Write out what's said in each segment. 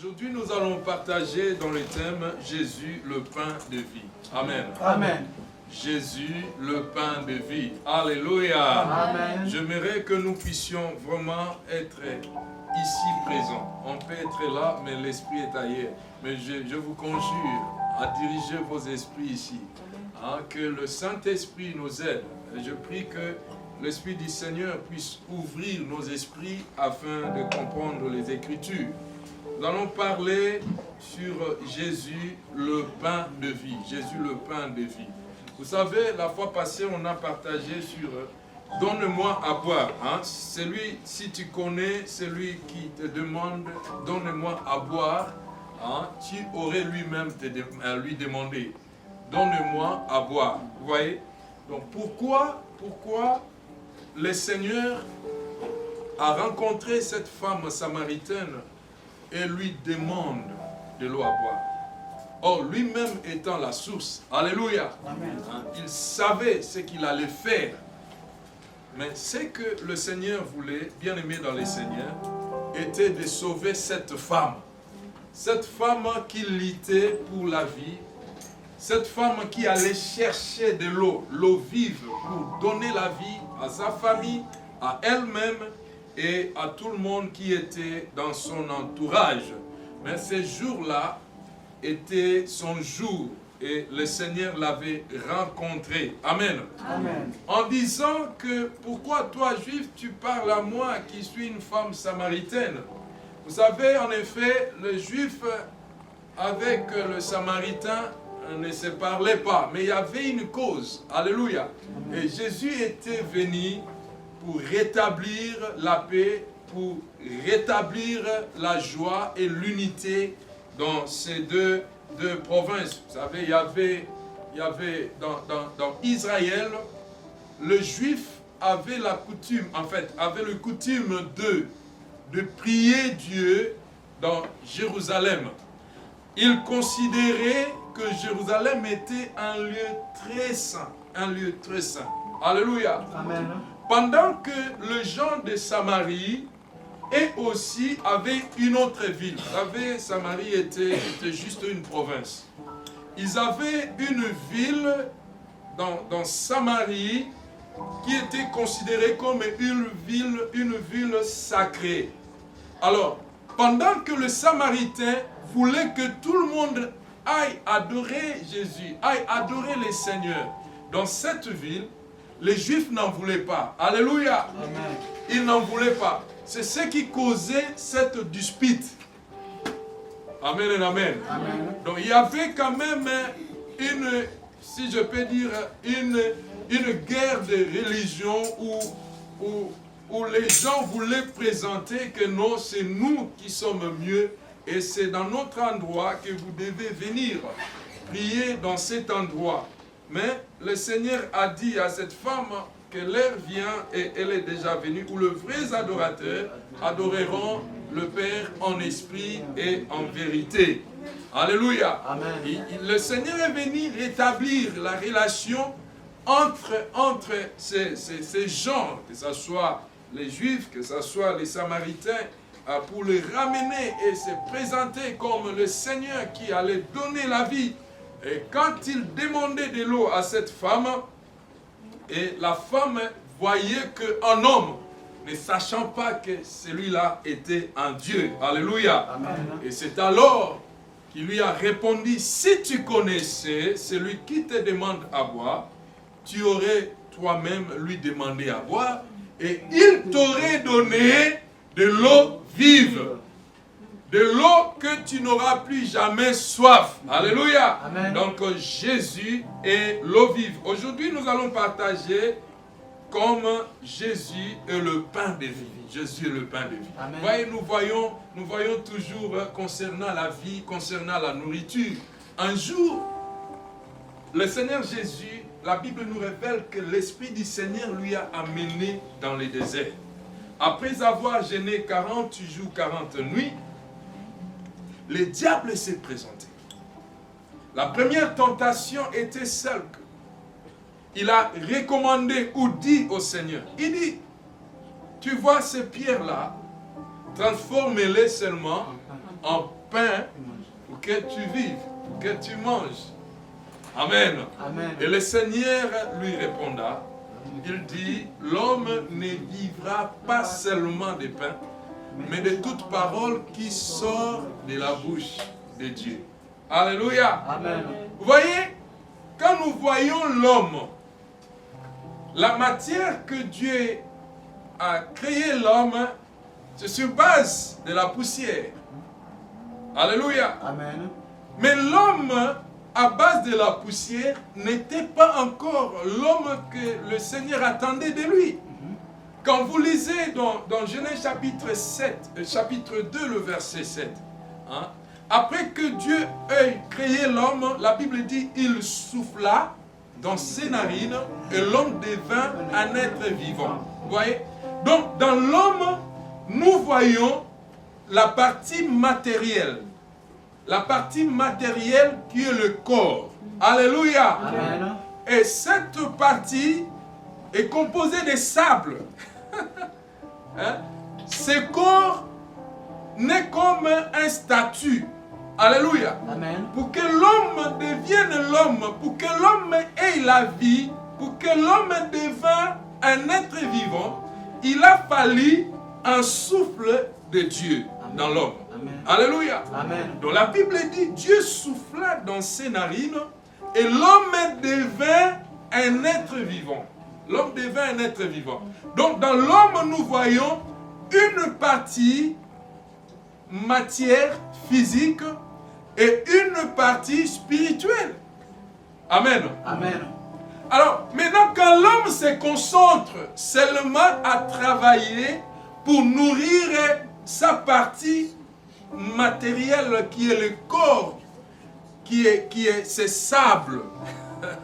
Aujourd'hui, nous allons partager dans le thème Jésus, le pain de vie. Amen. Amen. Jésus, le pain de vie. Alléluia. Amen. J'aimerais que nous puissions vraiment être ici présents. On peut être là, mais l'esprit est ailleurs. Mais je vous conjure à diriger vos esprits ici. Hein, que le Saint-Esprit nous aide. Et je prie que l'Esprit du Seigneur puisse ouvrir nos esprits afin de comprendre les Écritures. Nous allons parler sur Jésus, le pain de vie. Jésus, le pain de vie. Vous savez, la fois passée, on a partagé sur « Donne-moi à boire hein? ». Celui, si tu connais celui qui te demande « Donne-moi à boire hein? », tu aurais lui-même à lui demander « Donne-moi à boire ». Vous voyez? Donc pourquoi le Seigneur a rencontré cette femme samaritaine et lui demande de l'eau à boire? Or, lui-même étant la source, alléluia, Amen. Il savait ce qu'il allait faire. Mais ce que le Seigneur voulait, bien aimé dans les Seigneurs, était de sauver cette femme. Cette femme qui luttait pour la vie, cette femme qui allait chercher de l'eau, l'eau vive, pour donner la vie à sa famille, à elle-même et à tout le monde qui était dans son entourage. Mais ces jours-là était son jour et le Seigneur l'avait rencontré. Amen. Amen. En disant que pourquoi toi, juif, tu parles à moi qui suis une femme samaritaine. Vous savez, en effet, le juif avec le samaritain ne se parlait pas, mais il y avait une cause. Alléluia. Et Jésus était venu pour rétablir la paix, pour rétablir la joie et l'unité dans ces deux provinces. Vous savez, il y avait dans Israël, le juif avait la coutume, avait le coutume de prier Dieu dans Jérusalem. Il considérait que Jérusalem était un lieu très saint, un lieu très saint. Alléluia. Amen. Pendant que les gens de Samarie et aussi avait une autre ville. Vous savez, Samarie était juste une province. Ils avaient une ville dans Samarie qui était considérée comme une ville sacrée. Alors, pendant que le Samaritain voulait que tout le monde aille adorer Jésus, aille adorer le Seigneur dans cette ville, les Juifs n'en voulaient pas. Alléluia. Amen. Ils n'en voulaient pas. C'est ce qui causait cette dispute. Amen et amen. Amen. Donc il y avait quand même une, si je peux dire, une guerre de religion où les gens voulaient présenter que non, c'est nous qui sommes mieux et c'est dans notre endroit que vous devez venir prier dans cet endroit. Mais le Seigneur a dit à cette femme que l'heure vient et elle est déjà venue où les vrais adorateurs adoreront le Père en esprit et en vérité. Alléluia. Amen. Le Seigneur est venu rétablir la relation entre ces gens, que ce soit les Juifs, que ce soit les Samaritains, pour les ramener et se présenter comme le Seigneur qui allait donner la vie. Et quand il demandait de l'eau à cette femme, et la femme voyait qu'un homme, ne sachant pas que celui-là était un Dieu. Alléluia. Amen. Et c'est alors qu'il lui a répondu, si tu connaissais celui qui te demande à boire, tu aurais toi-même lui demandé à boire, et il t'aurait donné de l'eau vive. De l'eau que tu n'auras plus jamais soif. Alléluia. Amen. Donc Jésus est l'eau vive. Aujourd'hui, nous allons partager comme Jésus est le pain de vie. Jésus est le pain de vie. Amen. Voyez, nous voyons toujours concernant la vie, concernant la nourriture. Un jour, le Seigneur Jésus, la Bible nous révèle que l'Esprit du Seigneur lui a amené dans le désert. Après avoir jeûné 40 jours, 40 nuits, le diable s'est présenté. La première tentation était celle qu'il a recommandé ou dit au Seigneur. Il dit, tu vois ces pierres-là, transforme-les seulement en pain pour que tu vives, pour que tu manges. Amen. Amen. Et le Seigneur lui répondra, il dit, l'homme ne vivra pas seulement de pain, mais de toute parole qui sort de la bouche de Dieu. Alléluia. Amen. Vous voyez, quand nous voyons l'homme, la matière que Dieu a créé l'homme, c'est sur base de la poussière. Alléluia. Amen. Mais l'homme, à base de la poussière, n'était pas encore l'homme que le Seigneur attendait de lui. Quand vous lisez dans Genèse chapitre 2, le verset 7, hein, après que Dieu ait créé l'homme, la Bible dit, il souffla dans ses narines et l'homme devint un être vivant. Vous voyez? Donc, dans l'homme, nous voyons la partie matérielle. La partie matérielle qui est le corps. Alléluia. Amen. Et cette partie est composée de sable. Hein? Ce corps n'est comme un statut. Alléluia. Amen. Pour que l'homme devienne l'homme, pour que l'homme ait la vie, pour que l'homme devienne un être vivant, il a fallu un souffle de Dieu dans l'homme. Alléluia. Amen. Donc la Bible dit, Dieu souffla dans ses narines et l'homme devint un être vivant. L'homme devint un être vivant. Donc dans l'homme, nous voyons une partie matière physique et une partie spirituelle. Amen. Amen. Alors, maintenant, quand l'homme se concentre seulement à travailler pour nourrir sa partie matérielle qui est le corps, qui est ce sable.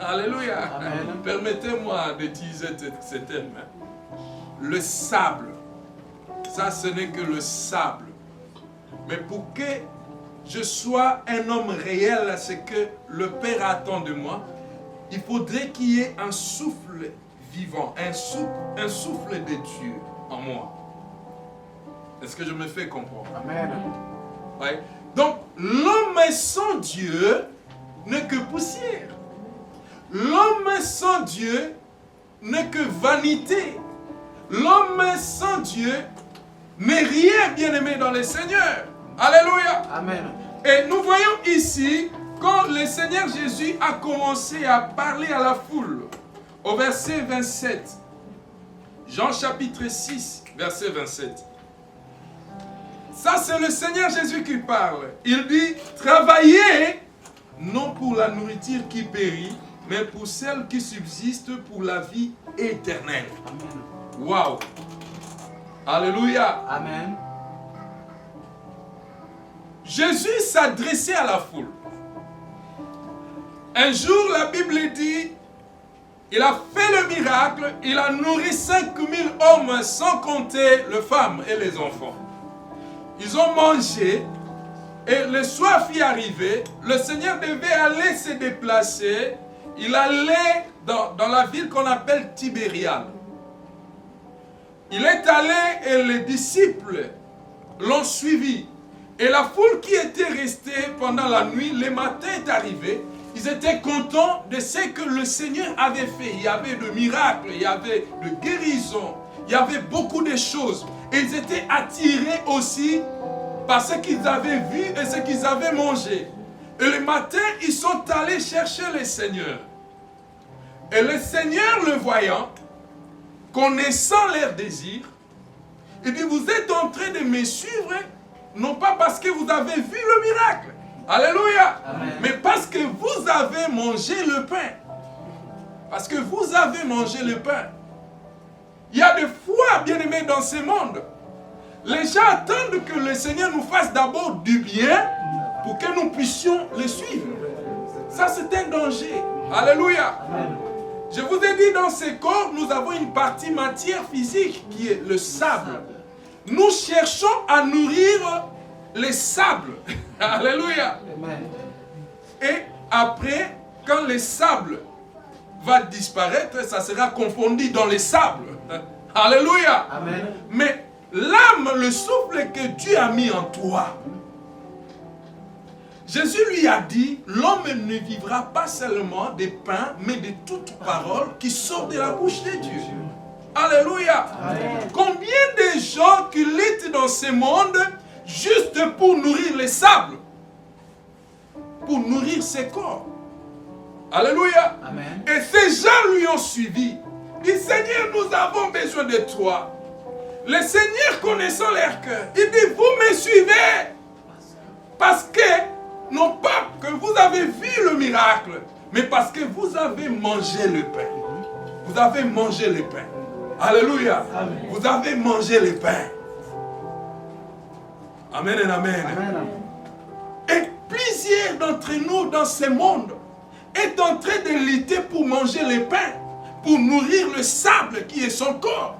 Alléluia. Amen. Permettez-moi d'utiliser ce terme. Le sable. Ça, ce n'est que le sable. Mais pour que je sois un homme réel, c'est que le Père attend de moi, il faudrait qu'il y ait un souffle vivant, un souffle de Dieu en moi. Est-ce que je me fais comprendre? Amen. Ouais. Donc, l'homme sans Dieu n'est que poussière. L'homme sans Dieu n'est que vanité. L'homme sans Dieu n'est rien, bien-aimé dans le Seigneur. Alléluia. Amen. Et nous voyons ici, quand le Seigneur Jésus a commencé à parler à la foule, au verset 27, Jean chapitre 6, verset 27. Ça, c'est le Seigneur Jésus qui parle. Il dit, travaillez, non pour la nourriture qui périt, mais pour celle qui subsiste pour la vie éternelle. Amen. Waouh! Alléluia! Amen. Jésus s'adressait à la foule. Un jour, la Bible dit, il a fait le miracle, il a nourri 5000 hommes sans compter les femmes et les enfants. Ils ont mangé et le soir fut arrivé, le Seigneur devait aller se déplacer, il allait dans la ville qu'on appelle Tibériade. Il est allé et les disciples l'ont suivi. Et la foule qui était restée pendant la nuit, le matin est arrivé, ils étaient contents de ce que le Seigneur avait fait. Il y avait de miracles, il y avait de guérisons, il y avait beaucoup de choses. Et ils étaient attirés aussi par ce qu'ils avaient vu et ce qu'ils avaient mangé. Et le matin, ils sont allés chercher le Seigneur. Et le Seigneur, le voyant, connaissant leurs désirs, il dit, vous êtes en train de me suivre, non pas parce que vous avez vu le miracle, alléluia, Amen. mais parce que vous avez mangé le pain. Parce que vous avez mangé le pain. Il y a des fois, bien-aimés, dans ce monde, les gens attendent que le Seigneur nous fasse d'abord du bien pour que nous puissions le suivre. Ça, c'est un danger. Alléluia. Amen. Je vous ai dit, dans ce corps, nous avons une partie matière physique qui est le sable. Nous cherchons à nourrir les sables. Alléluia. Amen. Et après, quand le sable va disparaître, ça sera confondu dans les sables. Alléluia. Amen. Mais l'âme, le souffle que Dieu a mis en toi, Jésus lui a dit, l'homme ne vivra pas seulement des pains, mais de toute parole qui sort de la bouche de Dieu. Alléluia. Amen. Combien de gens qui luttent dans ce monde juste pour nourrir les sables, pour nourrir ses corps. Alléluia. Amen. Et ces gens lui ont suivi. Il dit, Seigneur, nous avons besoin de toi. Le Seigneur connaissant leur cœur, il dit, vous me suivez parce que, non pas que vous avez vu le miracle, mais parce que vous avez mangé le pain. Vous avez mangé le pain. Alléluia. Amen. Vous avez mangé le pain. Amen et amen. Amen. Et plusieurs d'entre nous dans ce monde est en train de lutter pour manger le pain, pour nourrir le sable qui est son corps.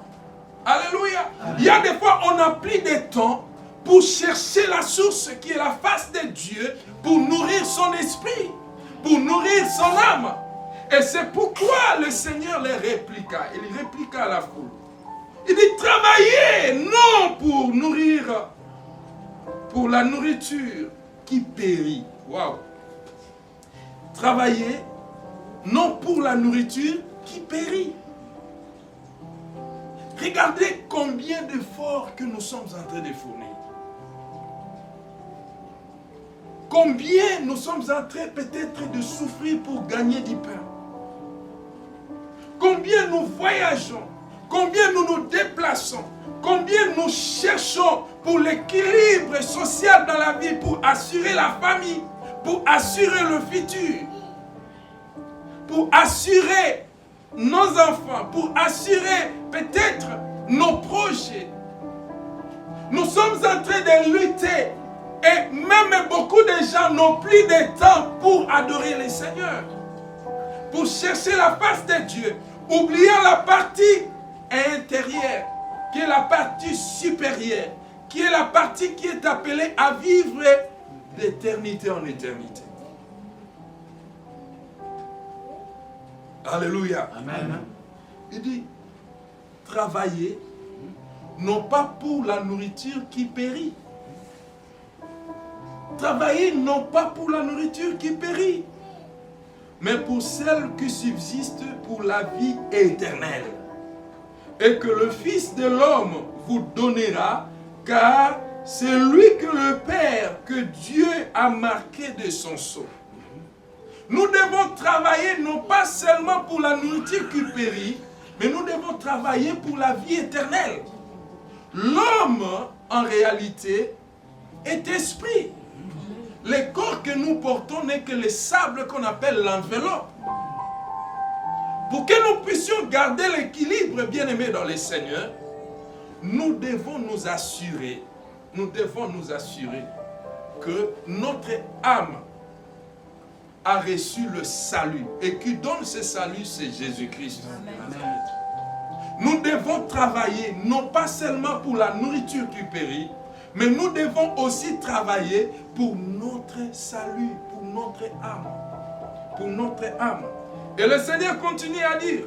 Alléluia. Amen. Il y a des fois, on n'a plus de temps pour chercher la source qui est la face de Dieu, pour nourrir son esprit, pour nourrir son âme. Et c'est pourquoi le Seigneur les répliqua. Il répliqua à la foule. Il dit, travaillez non pour nourrir, pour la nourriture qui périt. Waouh. Travaillez non pour la nourriture qui périt. Regardez combien d'efforts que nous sommes en train de fournir. Combien nous sommes en train peut-être de souffrir pour gagner du pain. Combien nous voyageons, combien nous nous déplaçons, combien nous cherchons pour l'équilibre social dans la vie, pour assurer la famille, pour assurer le futur, pour assurer nos enfants, pour assurer peut-être nos projets. Nous sommes en train de lutter et même beaucoup de gens n'ont plus de temps pour adorer le Seigneur, pour chercher la face de Dieu, oubliant la partie intérieure, qui est la partie supérieure, qui est la partie qui est appelée à vivre d'éternité en éternité. Alléluia. Amen. Il dit, travaillez, non pas pour la nourriture qui périt. Travaillez non pas pour la nourriture qui périt, mais pour celle qui subsiste pour la vie éternelle. Et que le Fils de l'homme vous donnera, car c'est lui que le Père, que Dieu a marqué de son sceau. Nous devons travailler non pas seulement pour la nourriture qui périt, mais nous devons travailler pour la vie éternelle. L'homme, en réalité, est esprit. Le corps que nous portons n'est que le sable qu'on appelle l'enveloppe. Pour que nous puissions garder l'équilibre, bien-aimés dans le Seigneur, nous devons nous assurer que notre âme a reçu le salut. Et qui donne ce salut, c'est Jésus-Christ. Nous devons travailler, non pas seulement pour la nourriture qui périt, mais nous devons aussi travailler pour notre salut, pour notre âme. Pour notre âme. Et le Seigneur continue à dire,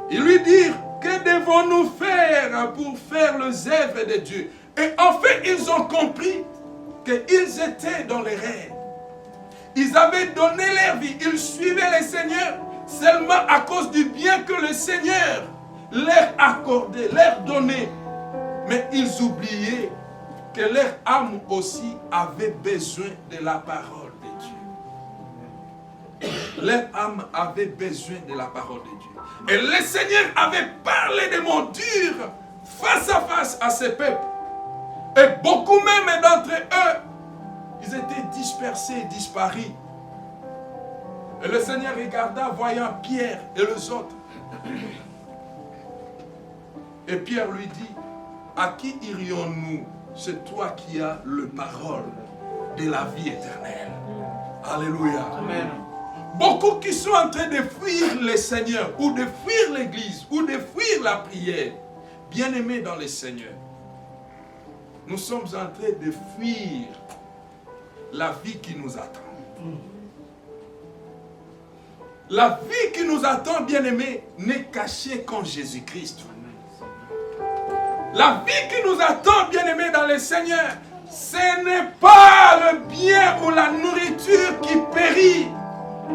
il lui dit, que devons-nous faire pour faire les œuvres de Dieu? Et en fait, ils ont compris qu'ils étaient dans les rêves. Ils avaient donné leur vie, ils suivaient le Seigneur seulement à cause du bien que le Seigneur leur accordait, leur donnait. Mais ils oubliaient que leur âme aussi avait besoin de la parole de Dieu. Leur âme avait besoin de la parole de Dieu. Et le Seigneur avait parlé des mots durs face à face à ce peuple. Et beaucoup même d'entre eux, ils étaient dispersés et disparus. Et le Seigneur regarda, voyant Pierre et les autres. Et Pierre lui dit, à qui irions-nous? C'est toi qui as le parole de la vie éternelle. Alléluia. Amen. Beaucoup qui sont en train de fuir le Seigneur, ou de fuir l'église, ou de fuir la prière, bien-aimés dans le Seigneur, nous sommes en train de fuir la vie qui nous attend. La vie qui nous attend, bien-aimés, n'est cachée qu'en Jésus-Christ. La vie qui nous attend, bien-aimés dans le Seigneur, ce n'est pas le bien ou la nourriture nourriture qui périt,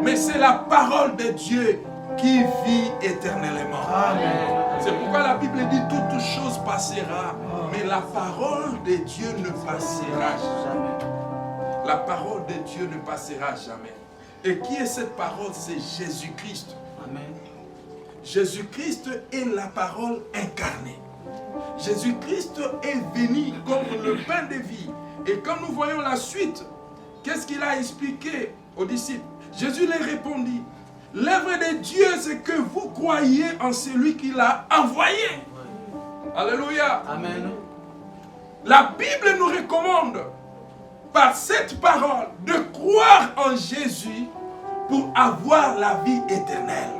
mais c'est la parole de Dieu qui vit éternellement. C'est pourquoi la Bible dit toute chose passera, mais la parole de Dieu ne passera jamais. La parole de Dieu ne passera jamais. Et qui est cette parole? C'est Jésus-Christ. Amen. Jésus-Christ est la parole incarnée. Jésus-Christ est venu comme le pain de vie. Et quand nous voyons la suite, qu'est-ce qu'il a expliqué aux disciples? Jésus leur répondit, l'œuvre de Dieu, c'est que vous croyez en celui qui l'a envoyé. Alléluia. Amen. La Bible nous recommande, par cette parole, de croire en Jésus pour avoir la vie éternelle.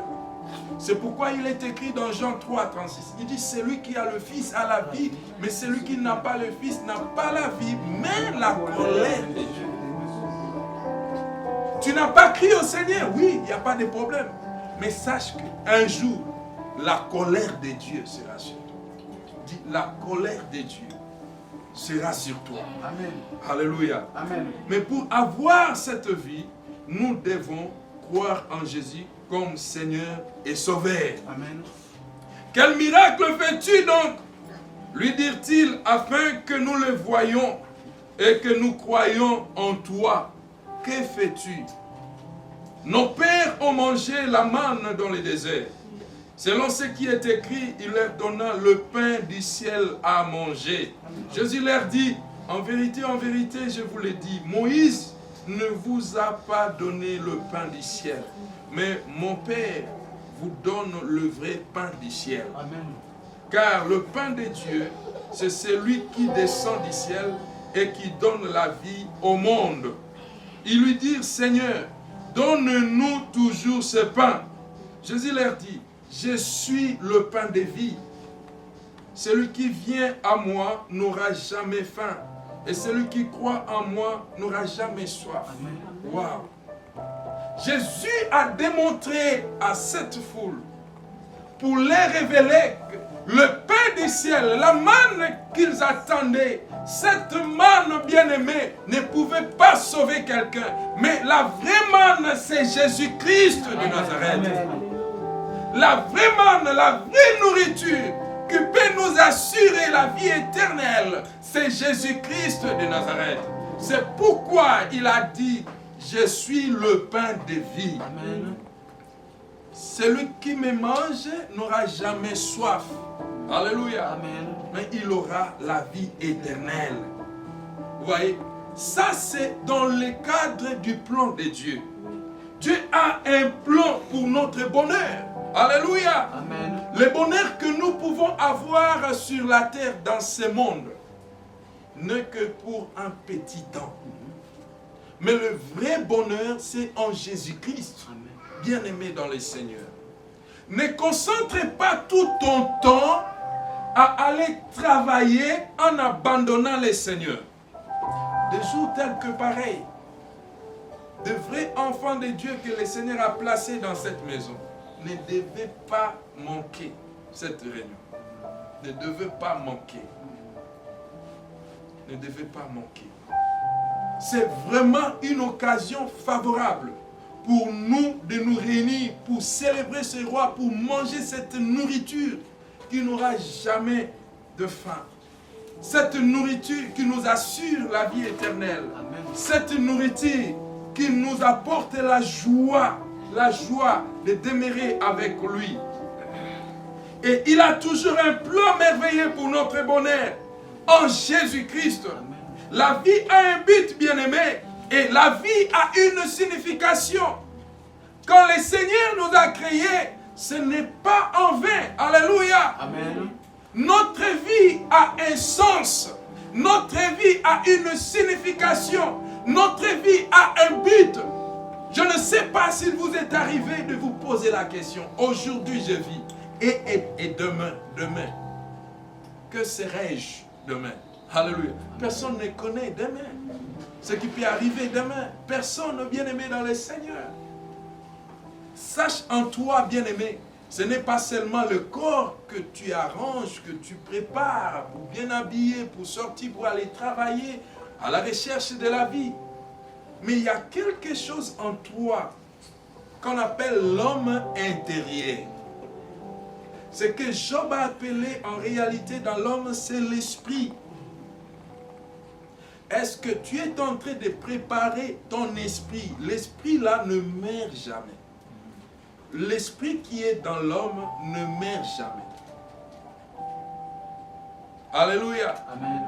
C'est pourquoi il est écrit dans Jean 3, 36. Il dit, celui qui a le Fils a la vie, mais celui qui n'a pas le Fils n'a pas la vie, mais la colère de Dieu. Tu n'as pas crié au Seigneur, oui, il n'y a pas de problème. Mais sache qu'un jour, la colère de Dieu sera sur toi. Dis, la colère de Dieu sera sur toi. Amen. Alléluia. Amen. Mais pour avoir cette vie, nous devons croire en Jésus comme Seigneur et Sauveur. Amen. Quel miracle fais-tu donc? Lui dirent-ils, afin que nous le voyions et que nous croyions en toi. Que fais-tu? Nos pères ont mangé la manne dans le désert. Selon ce qui est écrit, il leur donna le pain du ciel à manger. Jésus leur dit, en vérité, je vous le dis, Moïse ne vous a pas donné le pain du ciel, mais mon Père vous donne le vrai pain du ciel. Amen. Car le pain de Dieu, c'est celui qui descend du ciel et qui donne la vie au monde. Ils lui dirent, Seigneur, donne-nous toujours ce pain. Jésus leur dit, je suis le pain de vie. Celui qui vient à moi n'aura jamais faim. Et celui qui croit en moi n'aura jamais soif. Wow. Jésus a démontré à cette foule, pour les révéler, que le pain du ciel, la manne qu'ils attendaient, cette manne bien-aimée ne pouvait pas sauver quelqu'un. Mais la vraie manne, c'est Jésus-Christ de Nazareth. La vraie manne, la vraie nourriture qui peut nous assurer la vie éternelle, c'est Jésus-Christ de Nazareth. C'est pourquoi il a dit, je suis le pain de vie. Amen. Celui qui me mange n'aura jamais soif. Alléluia. Amen. Mais il aura la vie éternelle. Vous voyez, ça c'est dans le cadre du plan de Dieu. Dieu a un plan pour notre bonheur. Alléluia. Amen. Le bonheur que nous pouvons avoir sur la terre dans ce monde n'est que pour un petit temps. Mais le vrai bonheur, c'est en Jésus-Christ, bien-aimé dans le Seigneur. Ne concentre pas tout ton temps à aller travailler en abandonnant le Seigneur. Des jours tels que pareils, de vrais enfants de Dieu que le Seigneur a placés dans cette maison, ne devaient pas manquer cette réunion. Ne devaient pas manquer. Ne devaient pas manquer. C'est vraiment une occasion favorable pour nous de nous réunir, pour célébrer ce roi, pour manger cette nourriture qui n'aura jamais de faim. Cette nourriture qui nous assure la vie éternelle. Amen. Cette nourriture qui nous apporte la joie de demeurer avec lui. Et il a toujours un plan merveilleux pour notre bonheur en Jésus-Christ. La vie a un but, bien-aimé, et la vie a une signification. Quand le Seigneur nous a créés, ce n'est pas en vain. Alléluia. Amen. Notre vie a un sens. Notre vie a une signification. Notre vie a un but. Je ne sais pas s'il vous est arrivé de vous poser la question. Aujourd'hui, je vis. Et demain, que serai-je demain? Alléluia. Personne ne connaît demain. Ce qui peut arriver demain. Personne, bien-aimé dans le Seigneur. Sache en toi, bien-aimé, ce n'est pas seulement le corps que tu arranges, que tu prépares pour bien habiller, pour sortir, pour aller travailler à la recherche de la vie. Mais il y a quelque chose en toi qu'on appelle l'homme intérieur. Ce que Job a appelé en réalité dans l'homme, c'est l'esprit. Est-ce que tu es en train de préparer ton esprit? L'esprit là ne meurt jamais. L'esprit qui est dans l'homme ne meurt jamais. Alléluia.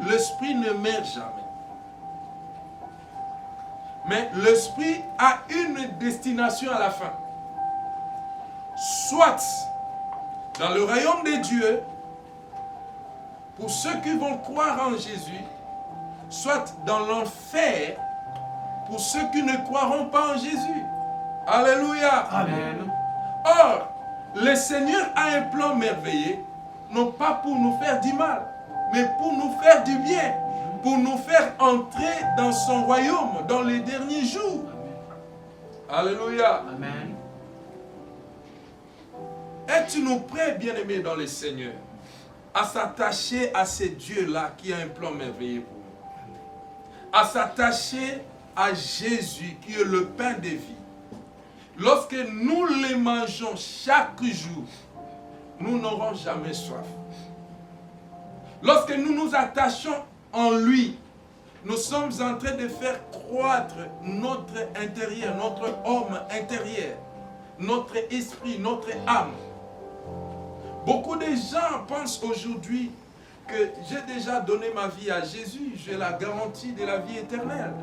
L'esprit ne meurt jamais. Mais l'esprit a une destination à la fin. Soit dans le royaume des dieux, pour ceux qui vont croire en Jésus, soit dans l'enfer, pour ceux qui ne croiront pas en Jésus. Alléluia. Amen. Or, le Seigneur a un plan merveilleux, non pas pour nous faire du mal, mais pour nous faire du bien, pour nous faire entrer dans son royaume dans les derniers jours. Alléluia. Amen. Es-tu prêt, bien-aimés dans le Seigneur, à s'attacher à ce Dieu-là qui a un plan merveilleux pour nous? À s'attacher à Jésus qui est le pain de vie. Lorsque nous les mangeons chaque jour, nous n'aurons jamais soif. Lorsque nous nous attachons en lui, nous sommes en train de faire croître notre intérieur, notre homme intérieur, notre esprit, notre âme. Beaucoup de gens pensent aujourd'hui que j'ai déjà donné ma vie à Jésus, j'ai la garantie de la vie éternelle.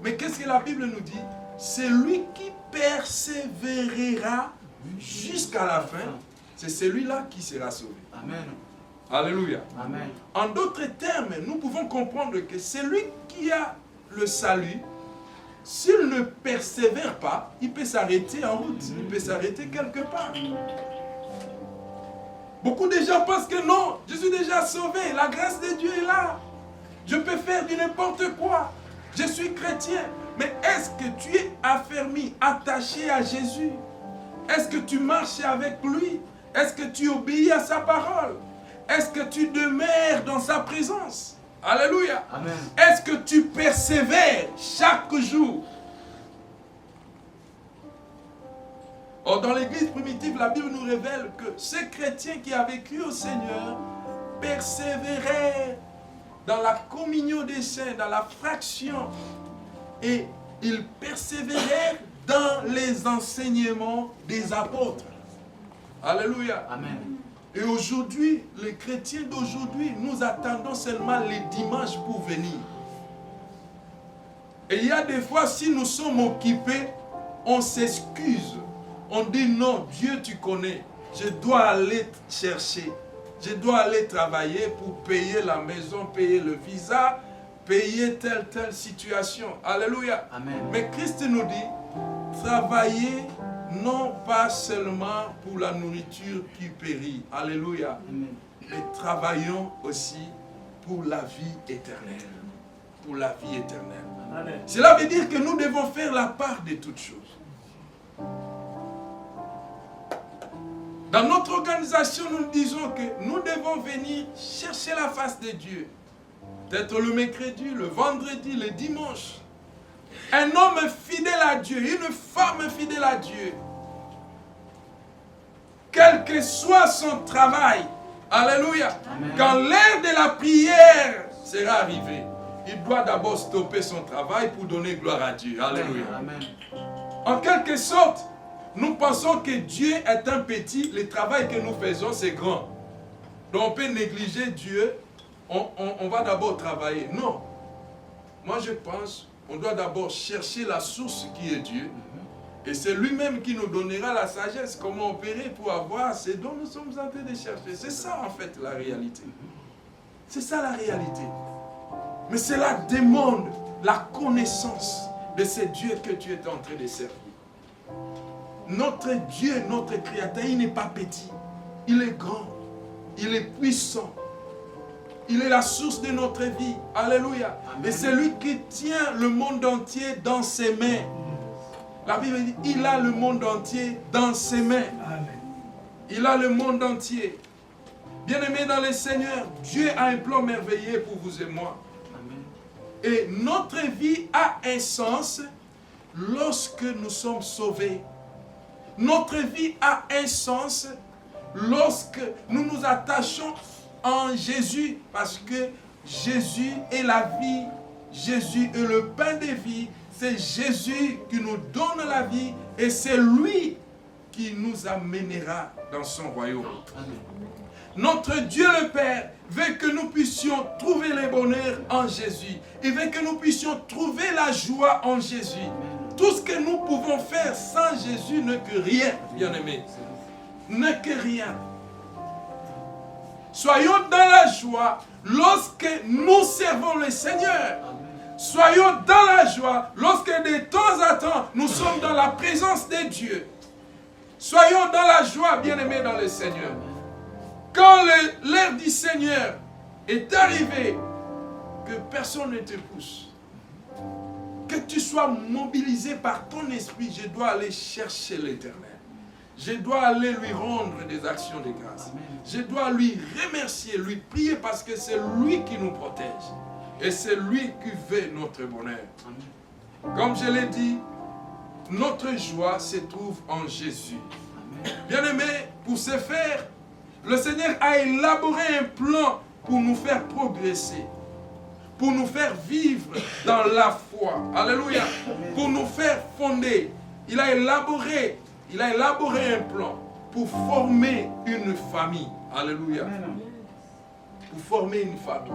Mais qu'est-ce que la Bible nous dit? C'est lui qui persévérera jusqu'à la fin, c'est celui-là qui sera sauvé. Amen. Alléluia. Amen. En d'autres termes, nous pouvons comprendre que celui qui a le salut, s'il ne persévère pas, il peut s'arrêter en route, il peut s'arrêter quelque part. Beaucoup de gens pensent que non, je suis déjà sauvé, la grâce de Dieu est là. Je peux faire du n'importe quoi. Je suis chrétien. Mais est-ce que tu es affermi, attaché à Jésus? Est-ce que tu marches avec lui? Est-ce que tu obéis à sa parole? Est-ce que tu demeures dans sa présence? Alléluia. Amen. Est-ce que tu persévères chaque jour? Or, dans l'église primitive, la Bible nous révèle que ces chrétiens qui avaient cru au Seigneur persévéraient dans la communion des saints, dans la fraction, et ils persévérèrent dans les enseignements des apôtres. Alléluia. Amen. Et aujourd'hui, les chrétiens d'aujourd'hui, nous attendons seulement les dimanches pour venir. Et il y a des fois, si nous sommes occupés, on s'excuse. On dit non, Dieu tu connais, je dois aller chercher, je dois aller travailler pour payer la maison, payer le visa, payer telle situation. Alléluia. Amen. Mais Christ nous dit, travaillez non pas seulement pour la nourriture qui périt. Alléluia. Amen. Mais travaillons aussi pour la vie éternelle. Pour la vie éternelle. Amen. Cela veut dire que nous devons faire la part de toutes choses. Dans notre organisation, nous disons que nous devons venir chercher la face de Dieu. Peut-être le mercredi, le vendredi, le dimanche. Un homme fidèle à Dieu, une femme fidèle à Dieu. Quel que soit son travail, alléluia. Amen. Quand l'heure de la prière sera arrivée, il doit d'abord stopper son travail pour donner gloire à Dieu. Alléluia. Amen. En quelque sorte, nous pensons que Dieu est un petit, le travail que nous faisons c'est grand. Donc on peut négliger Dieu, on va d'abord travailler. Non. Moi je pense qu'on doit d'abord chercher la source qui est Dieu. Et c'est lui-même qui nous donnera la sagesse, comment opérer pour avoir ce dont nous sommes en train de chercher. C'est ça en fait la réalité. C'est ça la réalité. Mais cela demande la connaissance de ce Dieu que tu es en train de servir. Notre Dieu, notre Créateur, il n'est pas petit. Il est grand. Il est puissant. Il est la source de notre vie. Alléluia. Amen. Et c'est lui qui tient le monde entier dans ses mains. La Bible dit, il a le monde entier dans ses mains. Amen. Il a le monde entier. Bien-aimés dans le Seigneur, Dieu a un plan merveilleux pour vous et moi. Amen. Et notre vie a un sens lorsque nous sommes sauvés. Notre vie a un sens lorsque nous nous attachons en Jésus, parce que Jésus est la vie, Jésus est le pain de vie, c'est Jésus qui nous donne la vie et c'est lui qui nous amènera dans son royaume. Amen. Notre Dieu le Père veut que nous puissions trouver le bonheur en Jésus. Il veut que nous puissions trouver la joie en Jésus. Tout ce que nous pouvons faire sans Jésus n'est que rien, bien-aimés. N'est que rien. Soyons dans la joie lorsque nous servons le Seigneur. Soyons dans la joie lorsque de temps à temps nous sommes dans la présence de Dieu. Soyons dans la joie, bien-aimés dans le Seigneur. Quand l'heure du Seigneur est arrivée, que personne ne te pousse, que tu sois mobilisé par ton esprit, je dois aller chercher l'Éternel. Je dois aller lui rendre des actions de grâce. Je dois lui remercier, lui prier parce que c'est lui qui nous protège. Et c'est lui qui veut notre bonheur. Comme je l'ai dit, notre joie se trouve en Jésus. Bien-aimé, pour ce faire, le Seigneur a élaboré un plan pour nous faire progresser, pour nous faire vivre dans la foi. Alléluia. Pour nous faire fonder. Il a élaboré un plan pour former une famille. Alléluia. Pour former une famille.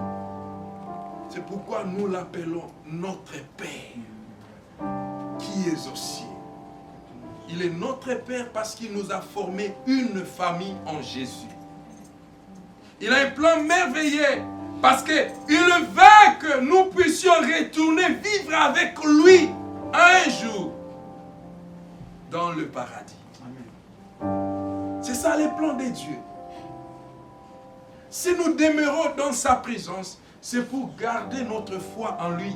C'est pourquoi nous l'appelons notre Père, qui est aux cieux. Il est notre Père parce qu'il nous a formé une famille en Jésus. Il a un plan merveilleux parce qu'il veut que nous puissions retourner vivre avec lui un jour dans le paradis. C'est ça le plan de Dieu. Si nous demeurons dans sa présence, c'est pour garder notre foi en lui.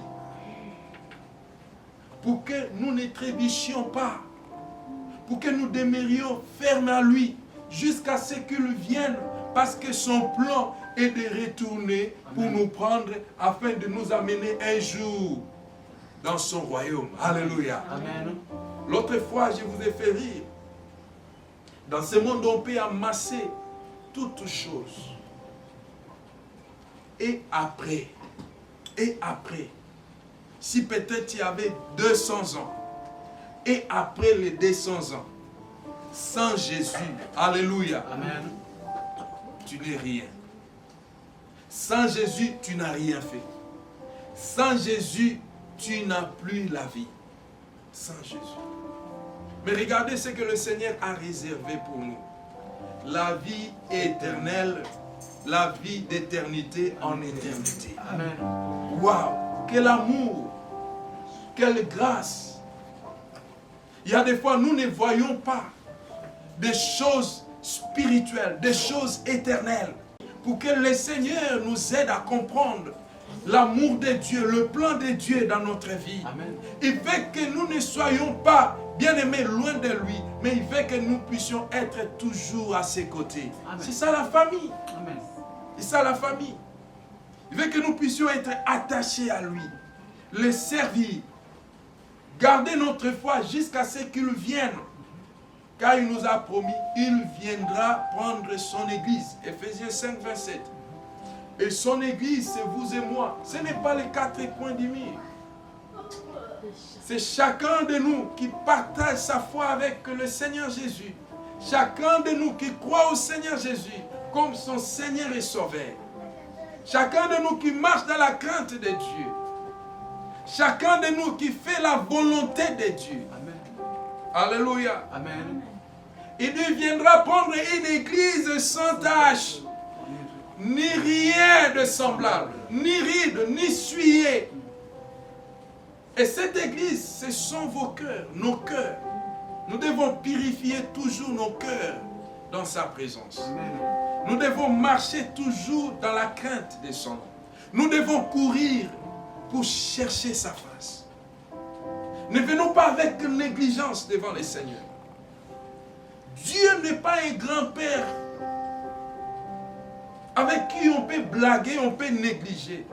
Pour que nous ne trébuchions pas. Pour que nous demeurions fermes à lui jusqu'à ce qu'il vienne. Parce que son plan est de retourner pour nous prendre afin de nous amener un jour dans son royaume. Alléluia. Amen. L'autre fois, je vous ai fait rire. Dans ce monde, on peut amasser toutes choses. Et après, si peut-être il y avait 200 ans, et après les 200 ans, sans Jésus, alléluia, amen, tu n'es rien. Sans Jésus, tu n'as rien fait. Sans Jésus, tu n'as plus la vie. Sans Jésus. Mais regardez ce que le Seigneur a réservé pour nous. La vie éternelle, la vie d'éternité en éternité. Amen. Waouh! Quel amour! Quelle grâce! Il y a des fois, nous ne voyons pas des choses spirituelles, des choses éternelles. Pour que le Seigneur nous aide à comprendre l'amour de Dieu, le plan de Dieu dans notre vie. Amen. Il veut que nous ne soyons pas bien-aimés loin de lui, mais il veut que nous puissions être toujours à ses côtés. C'est ça la famille. Amen. C'est ça la famille. Il veut que nous puissions être attachés à lui, le servir, garder notre foi jusqu'à ce qu'il vienne. Car il nous a promis, il viendra prendre son église. Ephésiens 5, 27. Et son église, c'est vous et moi. Ce n'est pas les 4 coins du mur. C'est chacun de nous qui partage sa foi avec le Seigneur Jésus. Chacun de nous qui croit au Seigneur Jésus comme son Seigneur et Sauveur. Chacun de nous qui marche dans la crainte de Dieu. Chacun de nous qui fait la volonté de Dieu. Amen. Alléluia. Amen. Il viendra prendre une église sans tache, ni rien de semblable, ni ride, ni souillé. Et cette église, ce sont vos cœurs, nos cœurs. Nous devons purifier toujours nos cœurs dans sa présence. Amen. Nous devons marcher toujours dans la crainte de son nom. Nous devons courir pour chercher sa face. Ne venons pas avec négligence devant le Seigneur. Dieu n'est pas un grand-père avec qui on peut blaguer, on peut négliger.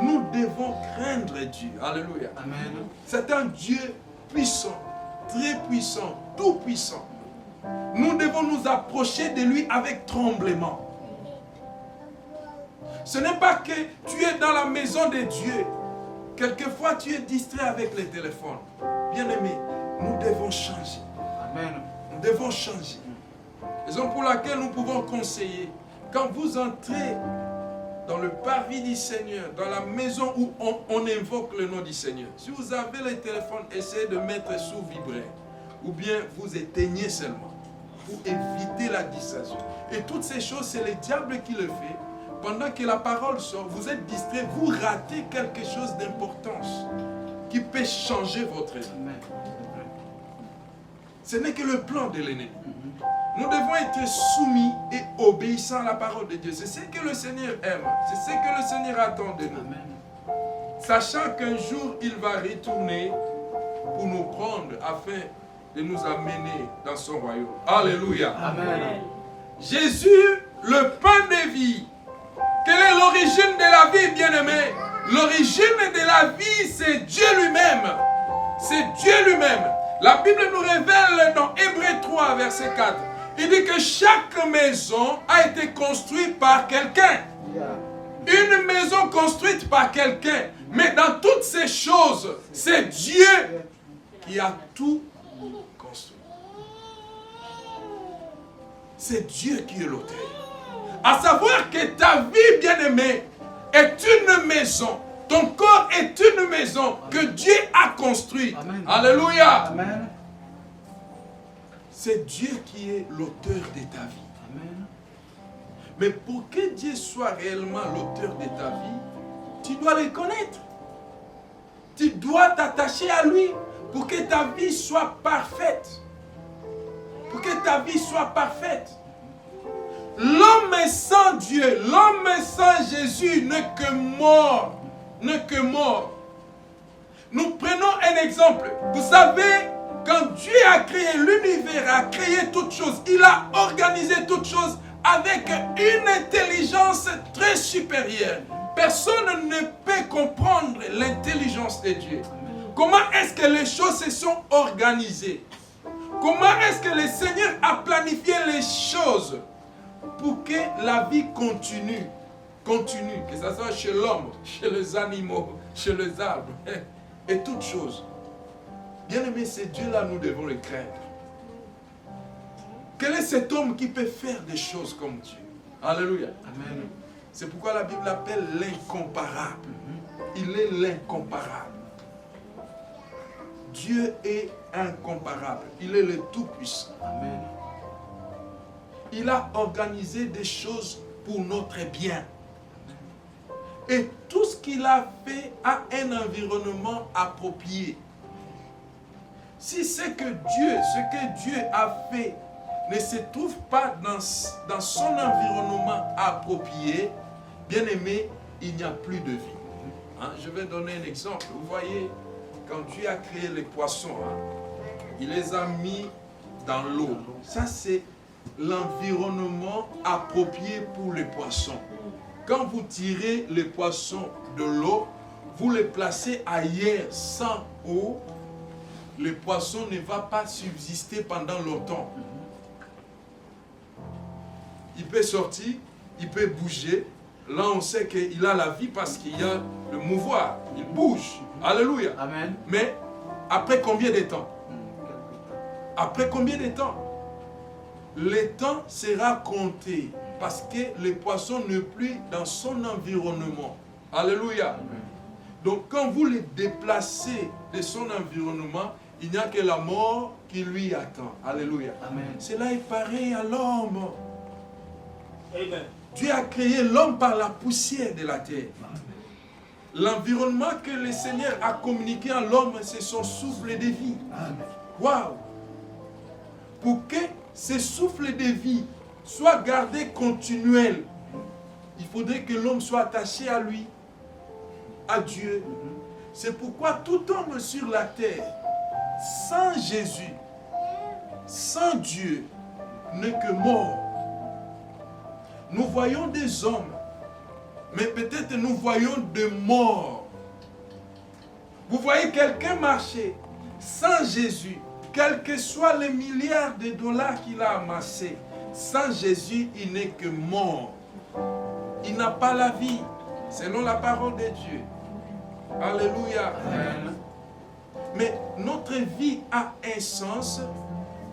Nous devons craindre Dieu. Alléluia. Amen. C'est un Dieu puissant, très puissant, tout puissant. Nous devons nous approcher de lui avec tremblement. Ce n'est pas que tu es dans la maison de Dieu. Quelquefois, tu es distrait avec les téléphones. Bien-aimé, nous devons changer. Amen. Nous devons changer. Raison pour laquelle nous pouvons conseiller. Quand vous entrez dans le parvis du Seigneur, dans la maison où on invoque le nom du Seigneur, si vous avez le téléphone, essayez de mettre sous vibreur. Ou bien vous éteignez seulement pour éviter la distraction. Et toutes ces choses, c'est le diable qui le fait. Pendant que la parole sort, vous êtes distrait, vous ratez quelque chose d'importance qui peut changer votre vie. Ce n'est que le plan de l'ennemi. Nous devons être soumis et obéissants à la parole de Dieu. C'est ce que le Seigneur aime. C'est ce que le Seigneur attend de nous. Sachant qu'un jour, il va retourner pour nous prendre afin de nous amener dans son royaume. Alléluia. Amen. Jésus, le pain de vie. Quelle est l'origine de la vie, bien-aimé? L'origine de la vie, c'est Dieu lui-même. C'est Dieu lui-même. La Bible nous révèle dans Hébreux 3, verset 4. Il dit que chaque maison a été construite par quelqu'un. Une maison construite par quelqu'un. Mais dans toutes ces choses, c'est Dieu qui a tout construit. C'est Dieu qui est l'auteur. À savoir que ta vie, bien-aimée, est une maison. Ton corps est une maison que Dieu a construite. Amen. Alléluia. Amen. C'est Dieu qui est l'auteur de ta vie. Amen. Mais pour que Dieu soit réellement l'auteur de ta vie, tu dois le connaître. Tu dois t'attacher à lui pour que ta vie soit parfaite. Pour que ta vie soit parfaite. L'homme sans Dieu, l'homme sans Jésus n'est que mort. N'est que mort. Nous prenons un exemple. Vous savez, quand Dieu a créé l'univers, a créé toutes choses, il a organisé toutes choses avec une intelligence très supérieure. Personne ne peut comprendre l'intelligence de Dieu. Comment est-ce que les choses se sont organisées? Comment est-ce que le Seigneur a planifié les choses pour que la vie continue? Continue, que ce soit chez l'homme, chez les animaux, chez les arbres et toutes choses. Bien-aimé, c'est Dieu-là, nous devons le craindre. Quel est cet homme qui peut faire des choses comme Dieu? Alléluia. Amen. C'est pourquoi la Bible l'appelle l'incomparable. Il est l'incomparable. Dieu est incomparable. Il est le Tout-Puissant. Amen. Il a organisé des choses pour notre bien. Et tout ce qu'il a fait a un environnement approprié. Si c'est que Dieu a fait ne se trouve pas dans son environnement approprié, bien aimé, il n'y a plus de vie. Hein? Je vais donner un exemple. Vous voyez, quand Dieu a créé les poissons, il les a mis dans l'eau. Ça, c'est l'environnement approprié pour les poissons. Quand vous tirez les poissons de l'eau, vous les placez ailleurs sans eau, le poisson ne va pas subsister pendant longtemps. Il peut sortir, il peut bouger. Là, on sait qu'il a la vie parce qu'il y a le mouvoir. Il bouge. Alléluia. Amen. Mais après combien de temps? Après combien de temps? Le temps sera compté parce que le poisson n'est plus dans son environnement. Alléluia. Amen. Donc quand vous le déplacez de son environnement, il n'y a que la mort qui lui attend. Alléluia. Amen. Cela est pareil à l'homme. Amen. Dieu a créé l'homme par la poussière de la terre. L'environnement que le Seigneur a communiqué à l'homme, c'est son souffle de vie. Waouh! Pour que ce souffle de vie soit gardé continuel, il faudrait que l'homme soit attaché à lui, à Dieu. C'est pourquoi tout homme sur la terre, sans Jésus, sans Dieu, n'est que mort. Nous voyons des hommes Mais peut-être nous voyons de morts. Vous voyez quelqu'un marcher sans Jésus, quels que soient les milliards de dollars qu'il a amassés, sans Jésus, il n'est que mort. Il n'a pas la vie, selon la parole de Dieu. Alléluia. Amen. Mais notre vie a un sens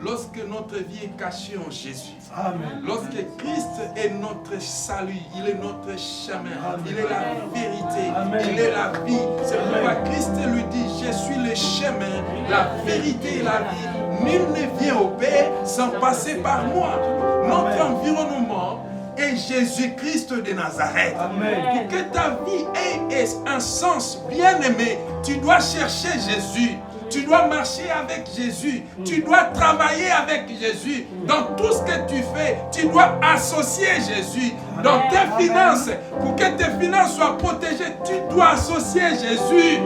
lorsque notre vie est cachée en Jésus. Amen. Lorsque Christ est notre salut, il est notre chemin, Amen. Il est la vérité, Amen. Il est la vie. C'est pourquoi Christ lui dit, je suis le chemin, la vérité et la vie. Nul ne vient au Père sans passer par moi. Notre environnement est Jésus-Christ de Nazareth. Amen. Pour que ta vie ait un sens bien-aimé, tu dois chercher Jésus. Tu dois marcher avec Jésus. Tu dois travailler avec Jésus. Dans tout ce que tu fais, tu dois associer Jésus. Dans tes finances, pour que tes finances soient protégées, tu dois associer Jésus.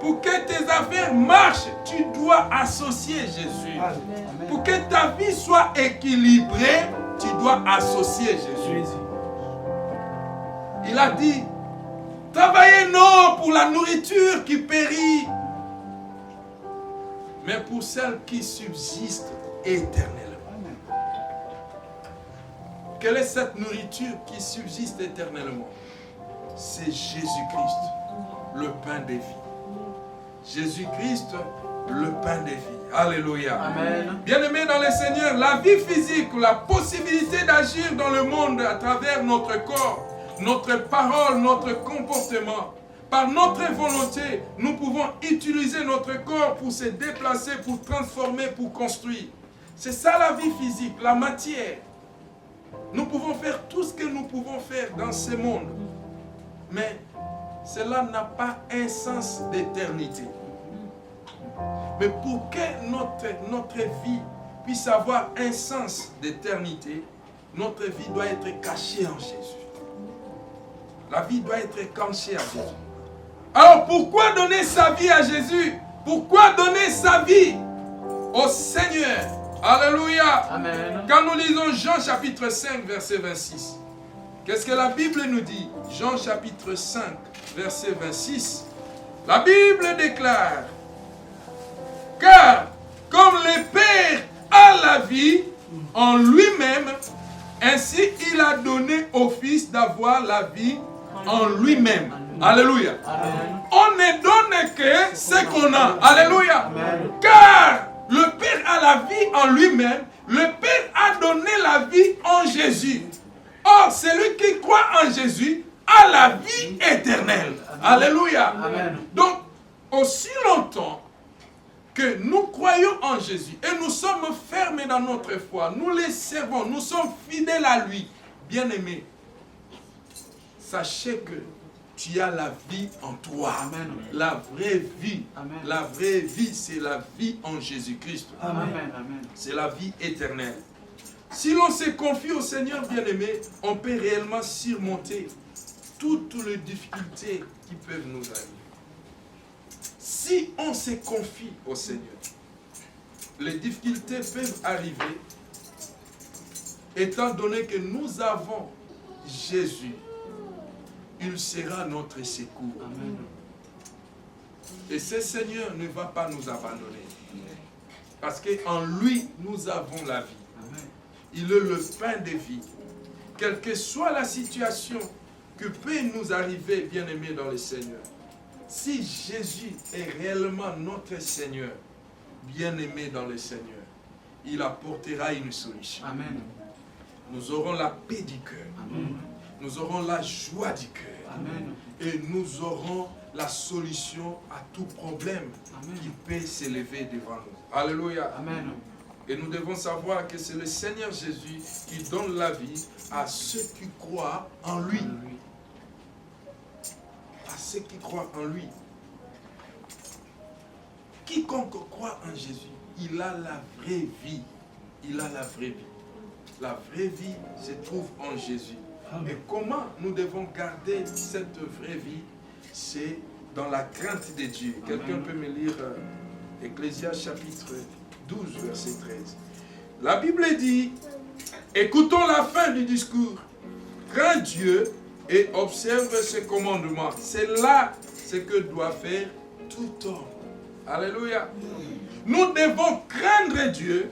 Pour que tes affaires marchent, tu dois associer Jésus. Pour que ta vie soit équilibrée, tu dois associer Jésus. Il a dit, travaillez non pour la nourriture qui périt, mais pour celle qui subsiste éternellement. Quelle est cette nourriture qui subsiste éternellement? C'est Jésus-Christ, le pain des vies. Jésus-Christ, le pain des vies. Alléluia. Amen. Bien-aimés dans le Seigneur, la vie physique, la possibilité d'agir dans le monde à travers notre corps, notre parole, notre comportement, par notre volonté, nous pouvons utiliser notre corps pour se déplacer, pour transformer, pour construire. C'est ça la vie physique, la matière. Nous pouvons faire tout ce que nous pouvons faire dans ce monde. Mais cela n'a pas un sens d'éternité. Mais pour que notre vie puisse avoir un sens d'éternité, notre vie doit être cachée en Jésus. La vie doit être cachée à Jésus. Alors pourquoi donner sa vie à Jésus? Pourquoi donner sa vie au Seigneur? Alléluia. Amen. Quand nous lisons Jean chapitre 5 verset 26, qu'est-ce que la Bible nous dit? Jean chapitre 5 verset 26, la Bible déclare: car comme le Père a la vie en lui-même, ainsi il a donné au Fils d'avoir la vie en lui-même. Alléluia. Amen. On ne donne que ce qu'on a. Alléluia. Amen. Car le Père a la vie en lui-même. Le Père a donné la vie en Jésus. Or, celui qui croit en Jésus a la vie éternelle. Amen. Alléluia. Amen. Donc, aussi longtemps que nous croyons en Jésus et nous sommes fermés dans notre foi, nous les servons, nous sommes fidèles à lui, bien-aimés, sachez que tu as la vie en toi. Amen. La vraie vie. Amen. La vraie vie, c'est la vie en Jésus-Christ. C'est la vie éternelle. Si l'on se confie au Seigneur bien-aimé, on peut réellement surmonter toutes les difficultés qui peuvent nous arriver. Si on se confie au Seigneur, les difficultés peuvent arriver étant donné que nous avons Jésus. Il sera notre secours. Amen. Et ce Seigneur ne va pas nous abandonner. Parce qu'en lui, nous avons la vie. Amen. Il est le pain de vie. Quelle que soit la situation que peut nous arriver, bien-aimés dans le Seigneur, si Jésus est réellement notre Seigneur, bien-aimé dans le Seigneur, il apportera une solution. Amen. Nous aurons la paix du cœur. Amen. Nous aurons la joie du cœur. Amen. Et nous aurons la solution à tout problème. Amen. Qui peut s'élever devant nous. Alléluia. Amen. Et nous devons savoir que c'est le Seigneur Jésus qui donne la vie à ceux qui croient en lui. À ceux qui croient en lui. Quiconque croit en Jésus, il a la vraie vie. Il a la vraie vie. La vraie vie se trouve en Jésus. Amen. Et comment nous devons garder cette vraie vie? C'est dans la crainte de Dieu. Quelqu'un peut me lire Ecclésiaste chapitre 12, verset 13. La Bible dit, écoutons la fin du discours. Crains Dieu et observe ses commandements. C'est là ce que doit faire tout homme. Alléluia. Nous devons craindre Dieu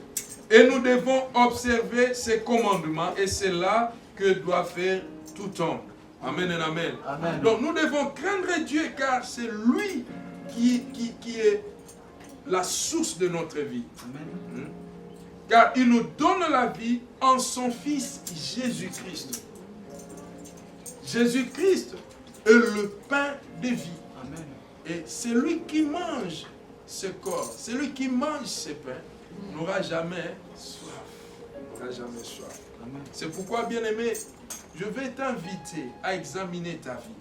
et nous devons observer ses commandements. Et c'est là que doit faire tout homme. Amen et amen. Amen. Donc nous devons craindre Dieu car c'est lui qui est la source de notre vie. Amen. Car il nous donne la vie en son Fils Jésus-Christ. Jésus-Christ est le pain de vie. Amen. Et celui qui mange ce corps, celui qui mange ce pain, n'aura jamais soif. N'aura jamais soif. Amen. C'est pourquoi, bien-aimé, je vais t'inviter à examiner ta vie.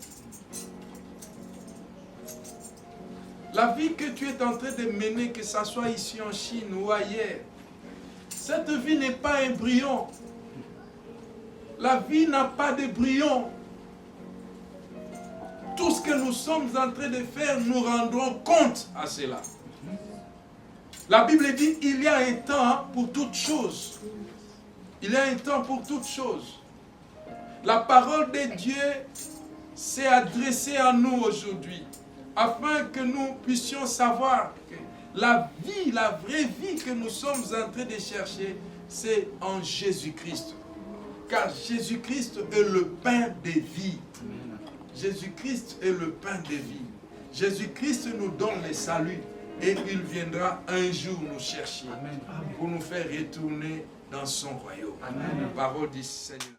La vie que tu es en train de mener, que ce soit ici en Chine ou ailleurs, cette vie n'est pas un embryon. La vie n'a pas de embryon. Tout ce que nous sommes en train de faire, nous rendrons compte à cela. La Bible dit, il y a un temps pour toutes choses. Il y a un temps pour toutes choses. La parole de Dieu s'est adressée à nous aujourd'hui, afin que nous puissions savoir que la vie, la vraie vie que nous sommes en train de chercher, c'est en Jésus-Christ. Car Jésus-Christ est le pain de vie. Jésus-Christ est le pain de vie. Jésus-Christ nous donne le salut et il viendra un jour nous chercher. Amen. Pour nous faire retourner dans son royaume. Amen. Parole du Seigneur.